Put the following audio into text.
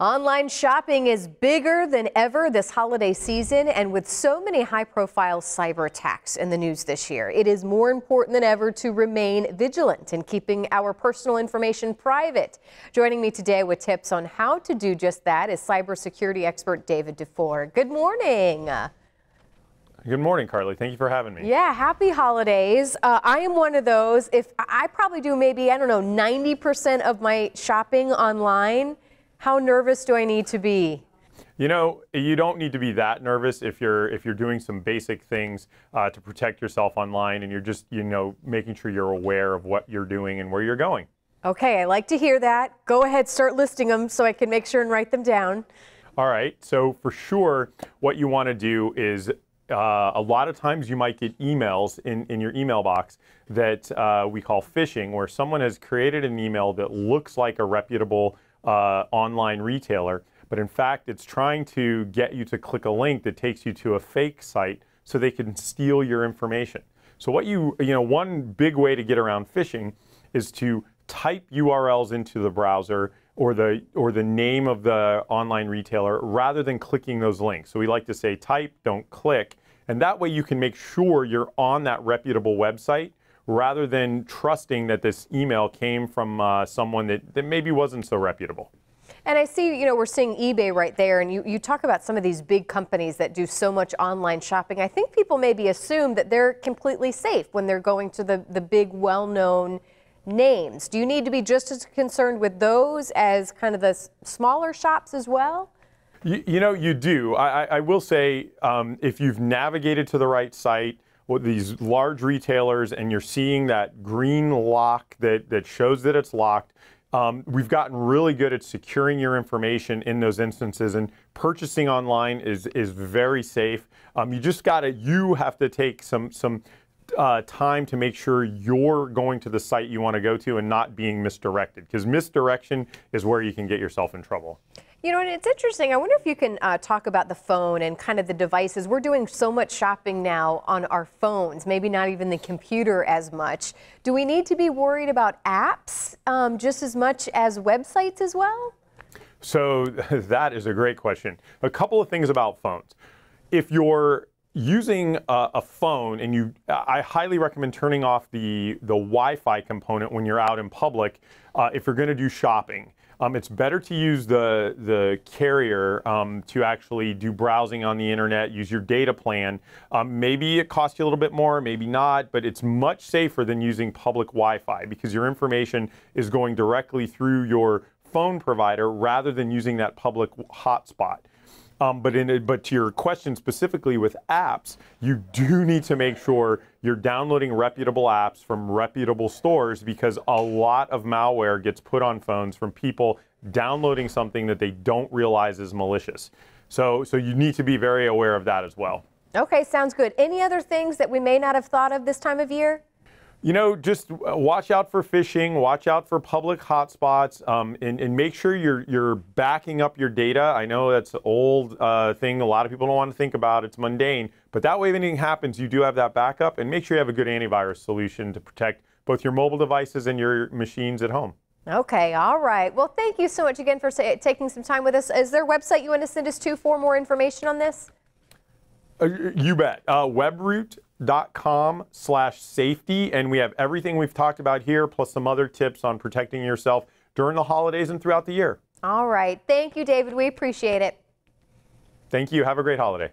Online shopping is bigger than ever this holiday season, and with so many high-profile cyber attacks in the news this year, it is more important than ever to remain vigilant in keeping our personal information private. Joining me today with tips on how to do just that is cybersecurity expert David Dufour. Good morning. Good morning, Carly. Thank you for having me. Yeah, happy holidays. I am one of those. If I probably do maybe, I don't know, 90% of my shopping online. How nervous do I need to be? You know, you don't need to be that nervous if you're doing some basic things to protect yourself online, and you're just, making sure you're aware of what you're doing and where you're going. Okay, I like to hear that. Go ahead, start listing them so I can make sure and write them down. All right, so for sure, what you want to do is a lot of times you might get emails in your email box that we call phishing, where someone has created an email that looks like a reputable online retailer, but in fact it's trying to get you to click a link that takes you to a fake site so they can steal your information. So what one big way to get around phishing is to type URLs into the browser or the name of the online retailer rather than clicking those links. So we like to say type, don't click, and that way you can make sure you're on that reputable website rather than trusting that this email came from someone that maybe wasn't so reputable. And I see, we're seeing eBay right there, and you talk about some of these big companies that do so much online shopping. I think people maybe assume that they're completely safe when they're going to the big, well-known names. Do you need to be just as concerned with those as kind of the smaller shops as well? You do. I will say, if you've navigated to the right site, with these large retailers, and you're seeing that green lock that shows that it's locked, we've gotten really good at securing your information in those instances, and purchasing online is very safe. You have to take some time to make sure you're going to the site you want to go to and not being misdirected, because misdirection is where you can get yourself in trouble. And it's interesting. I wonder if you can talk about the phone and kind of the devices. We're doing so much shopping now on our phones, maybe not even the computer as much. Do we need to be worried about apps just as much as websites as well? So that is a great question. A couple of things about phones. If you're using a phone, and I highly recommend turning off the Wi-Fi component when you're out in public if you're going to do shopping. It's better to use the carrier to actually do browsing on the internet, use your data plan. Maybe it costs you a little bit more, maybe not, but it's much safer than using public Wi-Fi, because your information is going directly through your phone provider rather than using that public hotspot. But to your question specifically with apps, you do need to make sure you're downloading reputable apps from reputable stores, because a lot of malware gets put on phones from people downloading something that they don't realize is malicious. So you need to be very aware of that as well. Okay, sounds good. Any other things that we may not have thought of this time of year? Just watch out for phishing, watch out for public hotspots, and make sure you're backing up your data. I know that's an old thing a lot of people don't want to think about. It's mundane, but that way if anything happens, you do have that backup, and make sure you have a good antivirus solution to protect both your mobile devices and your machines at home. Okay, all right. Well, thank you so much again for taking some time with us. Is there a website you want to send us to for more information on this? You bet. webroot.com/safety, and we have everything we've talked about here, plus some other tips on protecting yourself during the holidays and throughout the year. All right. Thank you, David. We appreciate it. Thank you. Have a great holiday.